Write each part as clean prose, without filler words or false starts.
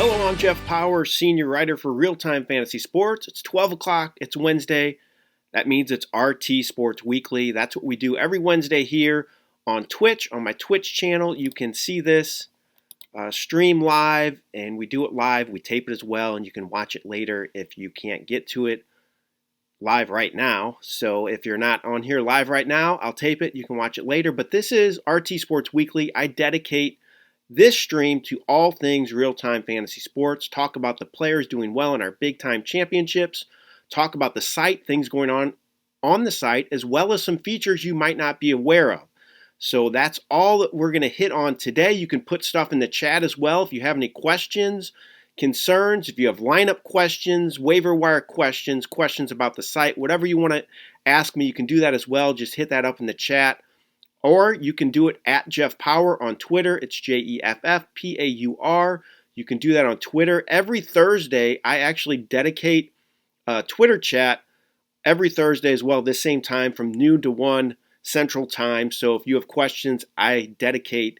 Hello, I'm Jeff Power, senior writer for Real Time Fantasy Sports. It's 12 o'clock, it's Wednesday. That means it's RT Sports Weekly. That's what we do every Wednesday here on Twitch, on my Twitch channel. You can see this stream live, and we do it live. We tape it as well, and you can watch it later if you can't get to it live right now. So if you're not on here live right now, I'll tape it. You can watch it later. But this is RT Sports Weekly. I dedicate this stream to all things real-time fantasy sports, talk about the players doing well in our big-time championships, talk about the site, things going on the site, as well as some features you might not be aware of. So that's all that we're going to hit on today. You can put stuff in the chat as well if you have any questions, concerns, if you have lineup questions, waiver wire questions, questions about the site, whatever you want to ask me, you can do that as well. Just hit that up in the chat. Or you can do it at Jeff Power on Twitter. It's JEFFPAUR. You can do that on Twitter. Every Thursday, I actually dedicate a Twitter chat every Thursday as well, this same time from noon to 1 Central Time. So if you have questions, I dedicate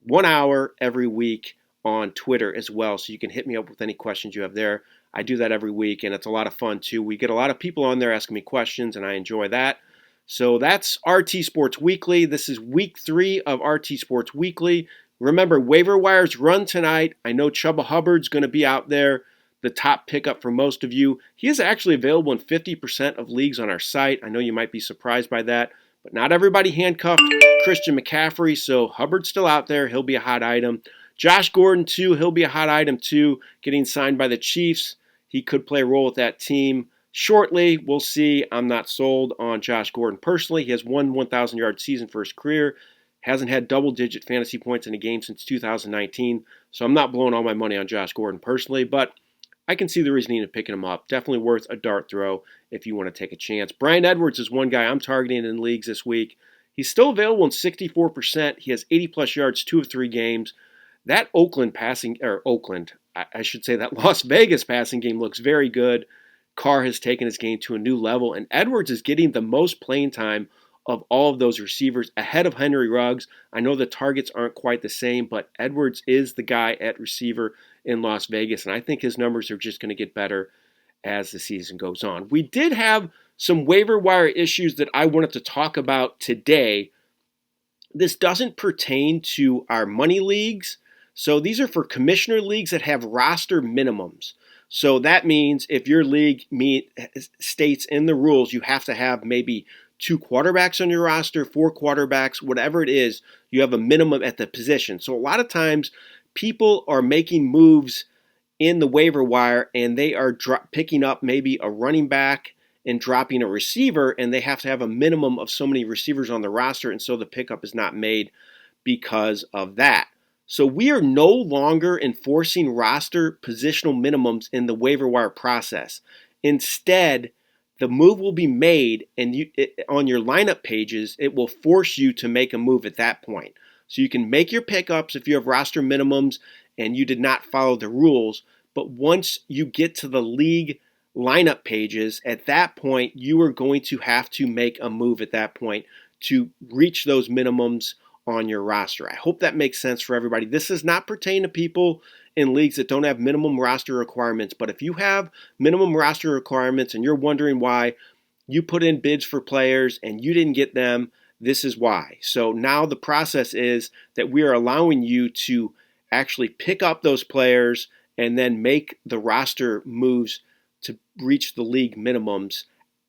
1 hour every week on Twitter as well. So you can hit me up with any questions you have there. I do that every week, and it's a lot of fun too. We get a lot of people on there asking me questions, and I enjoy that. So that's RT Sports Weekly. This is week 3 of RT Sports Weekly. Remember, waiver wires run tonight. I know Chuba Hubbard's going to be out there, the top pickup for most of you. He is actually available in 50% of leagues on our site. I know you might be surprised by that, but not everybody handcuffed Christian McCaffrey, so Hubbard's still out there. He'll be a hot item. Josh Gordon, too. He'll be a hot item, too, getting signed by the Chiefs. He could play a role with that team shortly. We'll see. I'm not sold on Josh Gordon personally. He has one 1,000-yard season for his career. Hasn't had double-digit fantasy points in a game since 2019. So I'm not blowing all my money on Josh Gordon personally, but I can see the reasoning of picking him up. Definitely worth a dart throw if you want to take a chance. Bryan Edwards is one guy I'm targeting in leagues this week. He's still available in 64%. He has 80-plus yards 2 of 3 games. That I should say that Las Vegas passing game looks very good. Carr has taken his game to a new level, and Edwards is getting the most playing time of all of those receivers ahead of Henry Ruggs. I know the targets aren't quite the same, but Edwards is the guy at receiver in Las Vegas, and I think his numbers are just going to get better as the season goes on. We did have some waiver wire issues that I wanted to talk about today. This doesn't pertain to our money leagues, so these are for commissioner leagues that have roster minimums. So that means if your league states in the rules you have to have maybe 2 quarterbacks on your roster, 4 quarterbacks, whatever it is, you have a minimum at the position. So a lot of times people are making moves in the waiver wire and they are picking up maybe a running back and dropping a receiver, and they have to have a minimum of so many receivers on the roster, and so the pickup is not made because of that. So we are no longer enforcing roster positional minimums in the waiver wire process. Instead, the move will be made, and on your lineup pages, it will force you to make a move at that point. So you can make your pickups if you have roster minimums and you did not follow the rules, but once you get to the league lineup pages, at that point, you are going to have to make a move at that point to reach those minimums on your roster. I hope that makes sense for everybody. This does not pertain to people in leagues that don't have minimum roster requirements, but if you have minimum roster requirements and you're wondering why you put in bids for players and you didn't get them, this is why. So now the process is that we are allowing you to actually pick up those players and then make the roster moves to reach the league minimums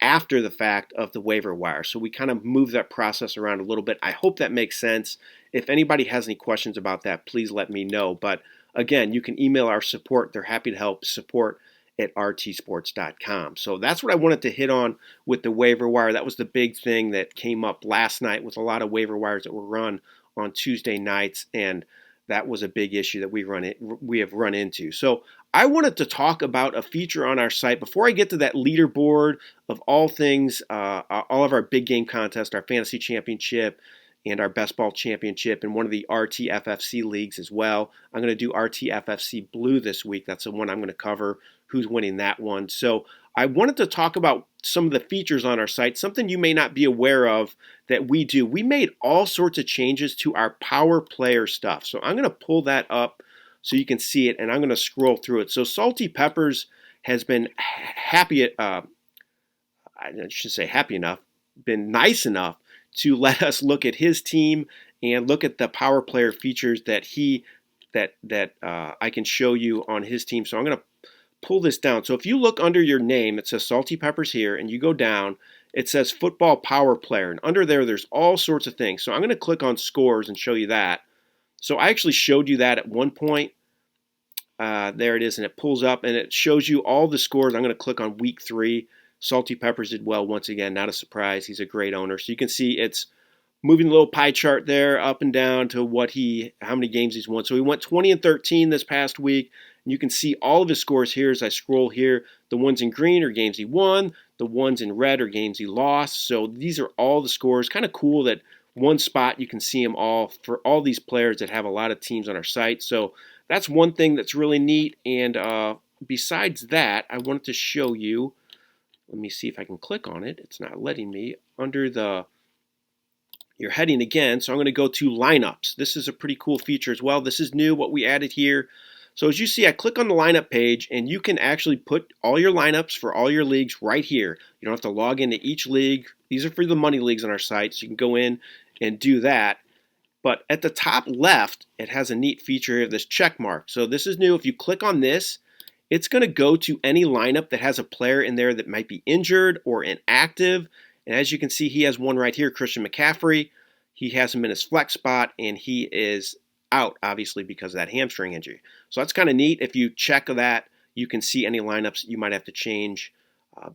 after the fact of the waiver wire. So we kind of move that process around a little bit. I hope that makes sense. If anybody has any questions about that, please let me know. But again, you can email our support. They're happy to help. support@rtsports.com. So that's what I wanted to hit on with the waiver wire. That was the big thing that came up last night with a lot of waiver wires that were run on Tuesday nights, and that was a big issue that we have run into. So I wanted to talk about a feature on our site before I get to that leaderboard of all things, all of our big game contests, our fantasy championship and our best ball championship, and one of the RTFFC leagues as well. I'm going to do RTFFC Blue this week. That's the one I'm going to cover, who's winning that one. So I wanted to talk about some of the features on our site, something you may not be aware of that we do. We made all sorts of changes to our power player stuff. So I'm going to pull that up so you can see it, and I'm going to scroll through it. So Salty Peppers has been I should say happy enough, been nice enough to let us look at his team and look at the power player features that I can show you on his team. So I'm going to pull this down. So if you look under your name, it says Salty Peppers here, and you go down, it says Football Power Player, and under there's all sorts of things. So I'm going to click on Scores and show you that. So I actually showed you that at one point. There it is, and it pulls up, and it shows you all the scores. I'm going to click on Week 3. Salty Peppers did well once again. Not a surprise. He's a great owner. So you can see it's moving the little pie chart there up and down to how many games he's won. So he went 20-13 this past week. And you can see all of his scores here as I scroll here. The ones in green are games he won. The ones in red are games he lost. So these are all the scores. Kind of cool that one spot you can see them all for all these players that have a lot of teams on our site. So that's one thing that's really neat. And besides that, I wanted to show you. Let me see if I can click on it. It's not letting me. Under your heading again, so I'm going to go to lineups. This is a pretty cool feature as well. This is new, what we added here. So as you see, I click on the lineup page, and you can actually put all your lineups for all your leagues right here. You don't have to log into each league. These are for the money leagues on our site, so you can go in and do that. But at the top left, it has a neat feature here, this check mark. So this is new. If you click on this, it's going to go to any lineup that has a player in there that might be injured or inactive. And as you can see, he has one right here, Christian McCaffrey. He has him in his flex spot, and he is out, obviously, because of that hamstring injury. So that's kind of neat. If you check that, you can see any lineups you might have to change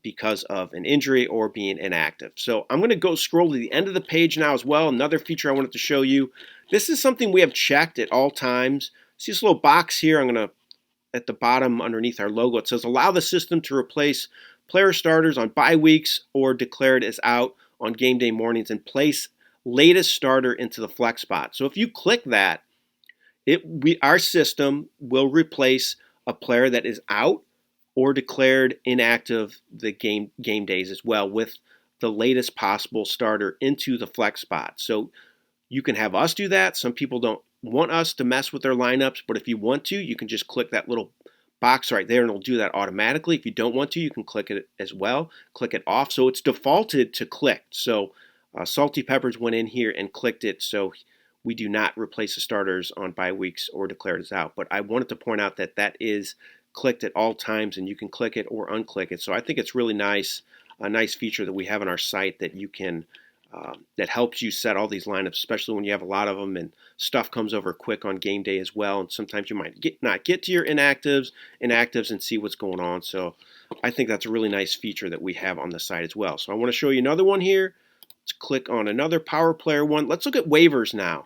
because of an injury or being inactive. So I'm going to go scroll to the end of the page now as well. Another feature I wanted to show you. This is something we have checked at all times. See this little box here? I'm going to, at the bottom underneath our logo, it says allow the system to replace player starters on bye weeks or declared as out on game day mornings and place latest starter into the flex spot. So if you click that, our system will replace a player that is out or declared inactive the game days as well with the latest possible starter into the flex spot. So you can have us do that. Some people don't want us to mess with their lineups, but if you want to, you can just click that little box right there and it'll do that automatically. If you don't want to, you can click it as well. Click it off. So it's defaulted to clicked. So Salty Peppers went in here and clicked it, so we do not replace the starters on bye weeks or declared as out. But I wanted to point out that that is clicked at all times, and you can click it or unclick it. So I think it's really nice, a nice feature that we have on our site that you can that helps you set all these lineups, especially when you have a lot of them and stuff comes over quick on game day as well. And sometimes you might not get to your inactives and see what's going on. So I think that's a really nice feature that we have on the site as well. So I want to show you another one here. Let's click on another power player one. Let's look at waivers now.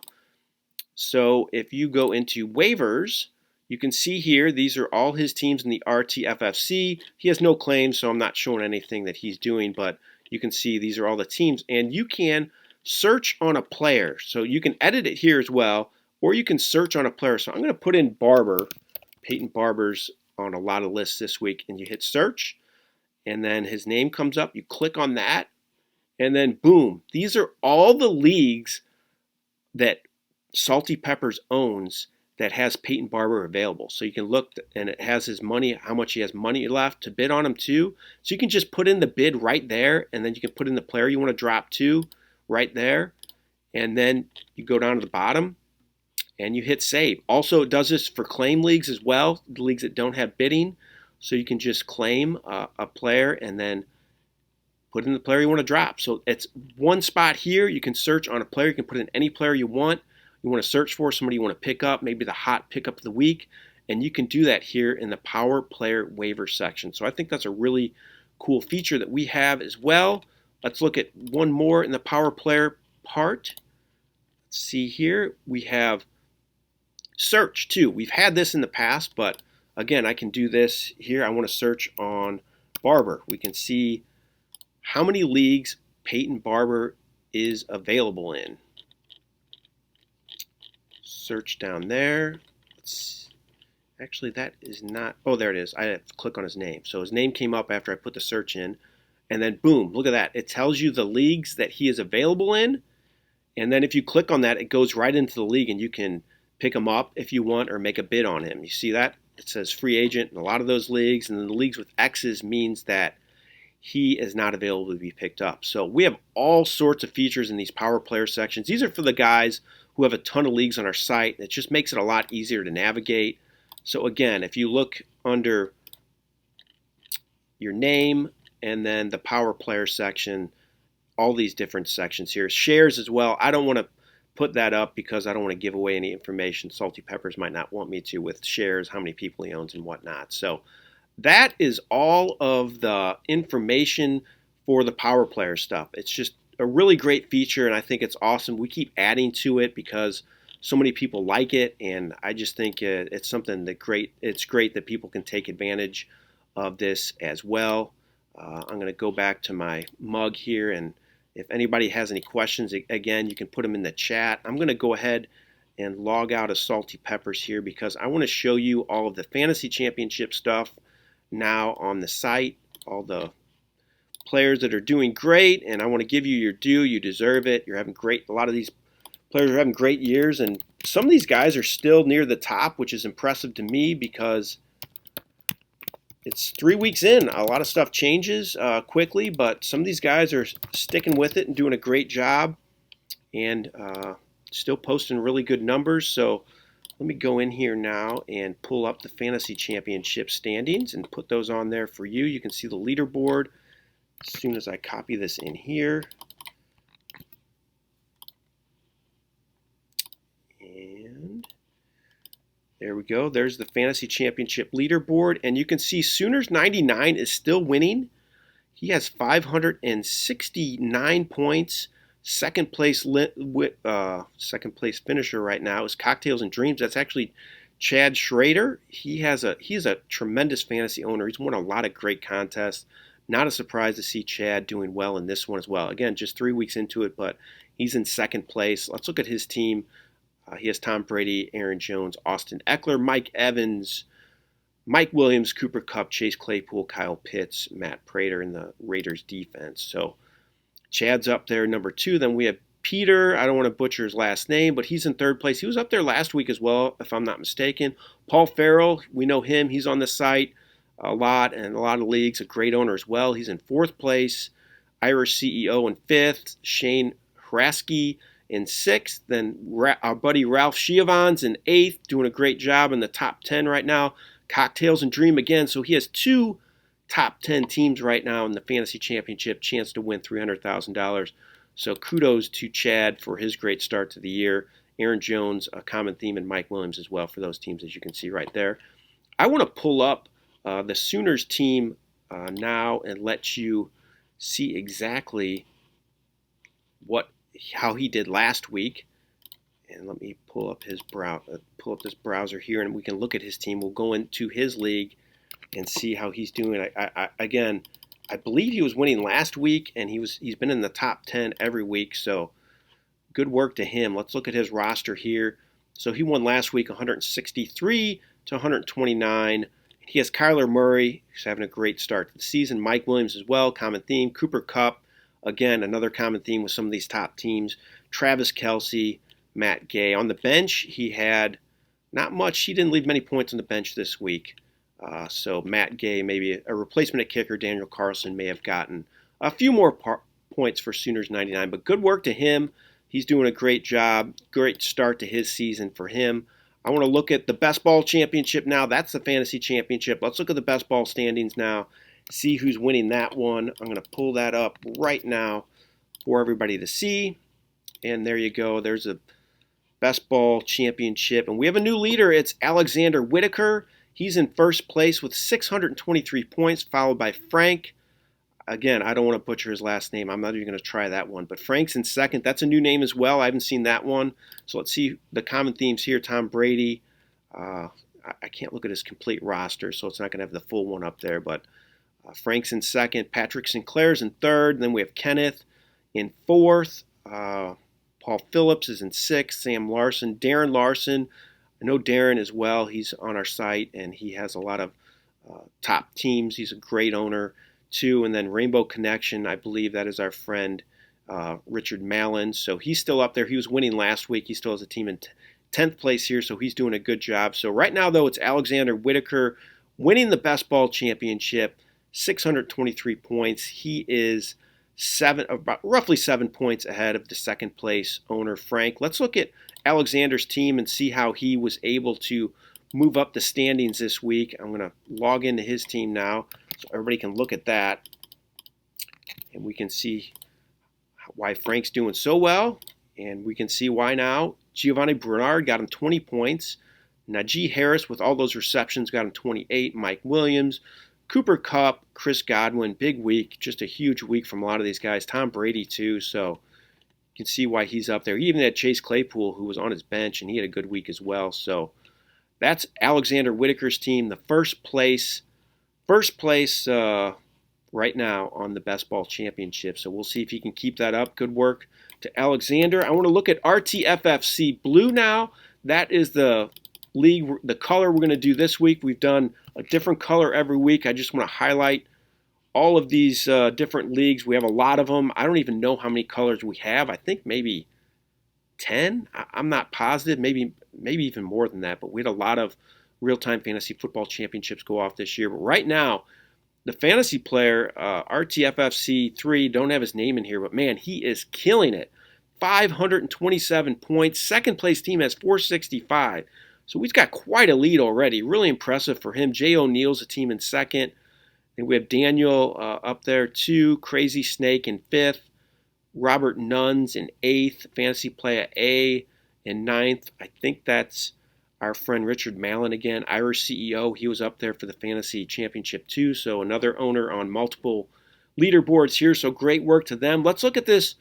So if you go into waivers, you can see here, these are all his teams in the RTFFC. He has no claims, so I'm not showing anything that he's doing, but you can see these are all the teams. And you can search on a player. So you can edit it here as well, or you can search on a player. So I'm going to put in Barber. Peyton Barber's on a lot of lists this week. And you hit search, and then his name comes up. You click on that, and then boom. These are all the leagues that Salty Peppers owns that has Peyton Barber available. So you can look, and it has his money, how much he has money left to bid on him too. So you can just put in the bid right there, and then you can put in the player you want to drop to right there. And then you go down to the bottom and you hit save. Also, it does this for claim leagues as well, the leagues that don't have bidding. So you can just claim a player and then put in the player you want to drop. So it's one spot here. You can search on a player. You can put in any player you want. You want to search for somebody you want to pick up, maybe the hot pickup of the week, and you can do that here in the Power Player Waiver section. So I think that's a really cool feature that we have as well. Let's look at one more in the Power Player part. Let's see here. We have search too. We've had this in the past, but again, I can do this here. I want to search on Barber. We can see how many leagues Peyton Barber is available in. Search down there. Actually, that is not, oh, there it is. I have to click on his name. So his name came up after I put the search in, and then boom, look at that. It tells you the leagues that he is available in, and then if you click on that, it goes right into the league, and you can pick him up if you want or make a bid on him. You see that? It says free agent in a lot of those leagues, and then the leagues with X's means that he is not available to be picked up. So we have all sorts of features in these power player sections. These are for the guys who have a ton of leagues on our site. It just makes it a lot easier to navigate. So again, if you look under your name and then the power player section, all these different sections here. Shares as well. I don't want to put that up because I don't want to give away any information. Salty Peppers might not want me to with shares, how many people he owns and whatnot. So that is all of the information for the power player stuff. It's just a really great feature, and I think it's awesome. We keep adding to it because so many people like it, and I just think it's something that it's great that people can take advantage of this as well. I'm going to go back to my mug here, and if anybody has any questions, again, you can put them in the chat. I'm going to go ahead and log out of Salty Peppers here because I want to show you all of the fantasy championship stuff now on the site, all the players that are doing great, and I want to give you your due. You deserve it. You're having great. A lot of these players are having great years, and some of these guys are still near the top, which is impressive to me because it's 3 weeks in. A lot of stuff changes quickly, but some of these guys are sticking with it and doing a great job and still posting really good numbers. So let me go in here now and pull up the fantasy championship standings and put those on there for you. You can see the leaderboard as soon as I copy this in here. And there we go. There's the fantasy championship leaderboard. And you can see Sooners 99 is still winning. He has 569 points. Second place finisher right now is Cocktails and Dreams. That's actually Chad Schrader. He's a tremendous fantasy owner. He's won a lot of great contests. Not a surprise to see Chad doing well in this one as well. Again, just 3 weeks into it, but he's in second place. Let's look at his team. He has Tom Brady, Aaron Jones, Austin Eckler, Mike Evans, Mike Williams, Cooper Kupp, Chase Claypool, Kyle Pitts, Matt Prater in the Raiders defense. So Chad's up there, number 2. Then we have Peter. I don't want to butcher his last name, but he's in third place. He was up there last week as well, if I'm not mistaken. Paul Farrell, we know him. He's on the site a lot and a lot of leagues. A great owner as well. He's in fourth place. Irish CEO in fifth. Shane Hrasky in sixth. Then our buddy Ralph Schiavon's in eighth, doing a great job in the top 10 right now. Cocktails and Dream again. So he has 2 top 10 teams right now in the fantasy championship, chance to win $300,000. So kudos to Chad for his great start to the year. Aaron Jones, a common theme, and Mike Williams as well for those teams, as you can see right there. I want to pull up the Sooners team now and let you see exactly how he did last week. And let me pull up this browser here, and we can look at his team. We'll go into his league and see how he's doing. Again, I believe he was winning last week, and he's been in the top 10 every week. So good work to him. Let's look at his roster here. So he won last week 163 to 129. He has Kyler Murray, who's having a great start to the season. Mike Williams as well, common theme. Cooper Kupp, again, another common theme with some of these top teams. Travis Kelce, Matt Gay. On the bench, he had not much. He didn't leave many points on the bench this week. So Matt Gay, maybe a replacement at kicker. Daniel Carlson may have gotten a few more points for Sooners 99. But good work to him. He's doing a great job. Great start to his season for him. I want to look at the best ball championship now. That's the fantasy championship. Let's look at the best ball standings now. See who's winning that one. I'm going to pull that up right now for everybody to see. And there you go. There's a best ball championship. And we have a new leader. It's Alexander Whitaker. He's in first place with 623 points, followed by Frank. Again, I don't want to butcher his last name. I'm not even going to try that one. But Frank's in second. That's a new name as well. I haven't seen that one. So let's see the common themes here. Tom Brady. I can't look at his complete roster, so it's not going to have the full one up there. But Frank's in second. Patrick Sinclair's in third. Then we have Kenneth in fourth. Paul Phillips is in sixth. Sam Larson. Darren Larson. I know Darren as well. He's on our site, and he has a lot of top teams. He's a great owner, too. And then Rainbow Connection, I believe that is our friend Richard Mallon. So he's still up there. He was winning last week. He still has a team in 10th place here, so he's doing a good job. So right now, though, it's Alexander Whitaker winning the best ball championship, 623 points. He is roughly 7 points ahead of the second place owner, Frank. Let's look at Alexander's team and see how he was able to move up the standings this week. I'm going to log into his team now so everybody can look at that. And we can see why Frank's doing so well. And we can see why now. Giovanni Bernard got him 20 points. Najee Harris, with all those receptions, got him 28. Mike Williams, Cooper Kupp, Chris Godwin, big week. Just a huge week from a lot of these guys. Tom Brady, too. So you can see why he's up there. He even had Chase Claypool, who was on his bench, and he had a good week as well. So that's Alexander Whitaker's team, the first place right now on the best ball championship. So we'll see if he can keep that up. Good work to Alexander. I want to look at RTFFC Blue now. That is the league, the color we're going to do this week. We've done a different color every week. I just want to highlight all of these different leagues. We have a lot of them. I don't even know how many colors we have. I think maybe 10. I'm not positive. Maybe even more than that. But we had a lot of real-time fantasy football championships go off this year. But right now, the fantasy player, RTFFC3, don't have his name in here, but man, he is killing it. 527 points. Second place team has 465. So he's got quite a lead already. Really impressive for him. Jay O'Neill's a team in second. And we have Daniel up there too. Crazy Snake in fifth. Robert Nuns in eighth. Fantasy Player A in ninth. I think that's our friend Richard Mallon again, Irish CEO. He was up there for the fantasy championship too. So another owner on multiple leaderboards here. So great work to them. Let's look at this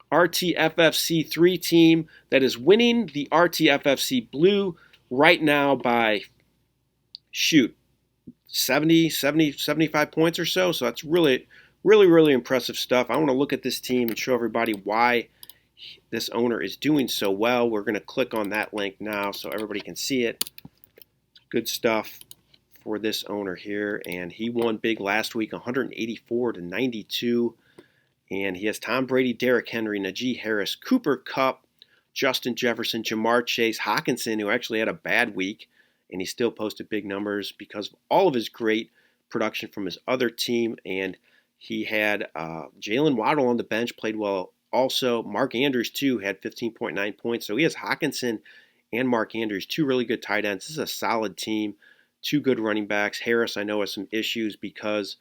RTFFC3 team that is winning the RTFFC Blue right now by, 75 points or so. So that's really impressive stuff. I want to look at this team and show everybody why this owner is doing so well. We're going to click on that link now so everybody can see it. Good stuff for this owner here. And he won big last week, 184-92. And he has Tom Brady, Derrick Henry, Najee Harris, Cooper Kupp, Justin Jefferson, Jamar Chase, Hawkinson, who actually had a bad week, and he still posted big numbers because of all of his great production from his other team. And he had Jalen Waddle on the bench, played well. Also, Mark Andrews, too, had 15.9 points. So he has Hawkinson and Mark Andrews, two really good tight ends. This is a solid team, two good running backs. Harris, I know, has some issues because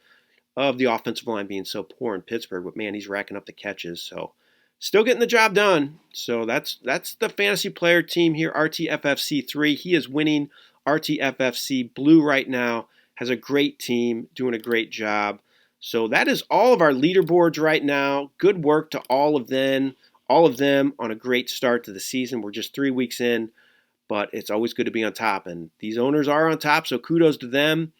of the offensive line being so poor in Pittsburgh. But, man, he's racking up the catches. So still getting the job done. So that's the fantasy player team here, RTFFC3. He is winning RTFFC Blue right now. Has a great team, doing a great job. So that is all of our leaderboards right now. Good work to all of them on a great start to the season. We're just 3 weeks in, but it's always good to be on top. And these owners are on top, so kudos to them.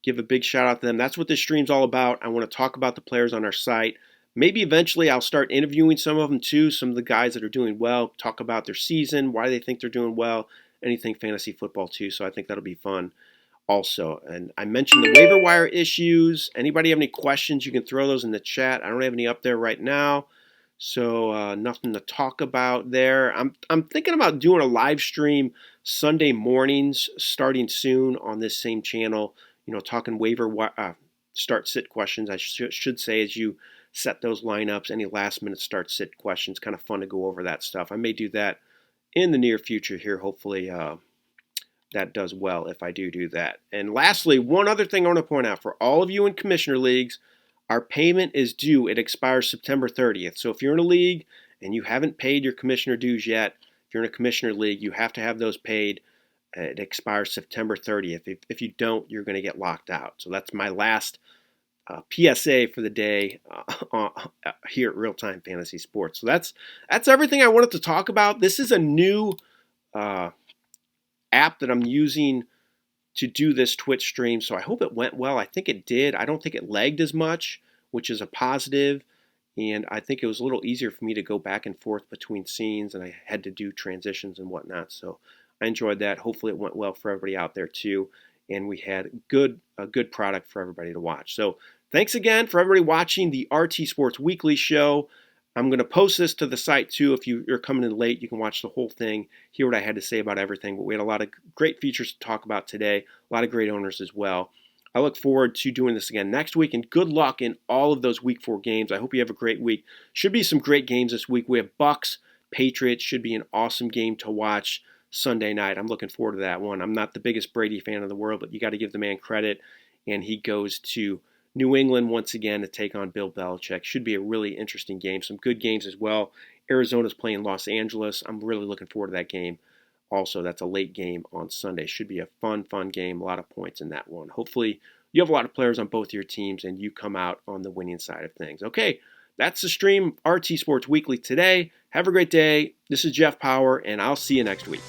Give a big shout out to them. That's what this stream's all about. I want to talk about the players on our site. Maybe eventually I'll start interviewing some of them too, some of the guys that are doing well, talk about their season, why they think they're doing well, anything fantasy football too. So I think that'll be fun. Also, and I mentioned the waiver wire issues. Anybody have any questions, you can throw those in the chat. I don't have any up there right now, so nothing to talk about there. I'm thinking about doing a live stream Sunday mornings starting soon on this same channel, talking waiver start sit questions, I should say, as you set those lineups, any last minute start sit questions. Kind of fun to go over that stuff. I may do that in the near future here, hopefully. That does well if I do that. And lastly, one other thing I want to point out. For all of you in commissioner leagues, our payment is due. It expires September 30th. So if you're in a league and you haven't paid your commissioner dues yet, if you're in a commissioner league, you have to have those paid. It expires September 30th. If you don't, you're going to get locked out. So that's my last PSA for the day here at Real Time Fantasy Sports. So that's everything I wanted to talk about. This is a new app that I'm using to do this Twitch stream, so I hope it went well. I think it did. I don't think it lagged as much, which is a positive, and I think it was a little easier for me to go back and forth between scenes, and I had to do transitions and whatnot, so I enjoyed that. Hopefully it went well for everybody out there too, and we had a good product for everybody to watch. So thanks again for everybody watching the RT Sports Weekly Show. I'm going to post this to the site too. If you're coming in late, you can watch the whole thing, hear what I had to say about everything. But we had a lot of great features to talk about today, a lot of great owners as well. I look forward to doing this again next week, and good luck in all of those Week 4 games. I hope you have a great week. Should be some great games this week. We have Bucks, Patriots. Should be an awesome game to watch Sunday night. I'm looking forward to that one. I'm not the biggest Brady fan in the world, but you got to give the man credit, and he goes to New England once again to take on Bill Belichick. Should be a really interesting game. Some good games as well. Arizona's playing Los Angeles. I'm really looking forward to that game. Also, that's a late game on Sunday. Should be a fun game. A lot of points in that one. Hopefully, you have a lot of players on both your teams and you come out on the winning side of things. Okay, that's the stream. RT Sports Weekly today. Have a great day. This is Jeff Power, and I'll see you next week.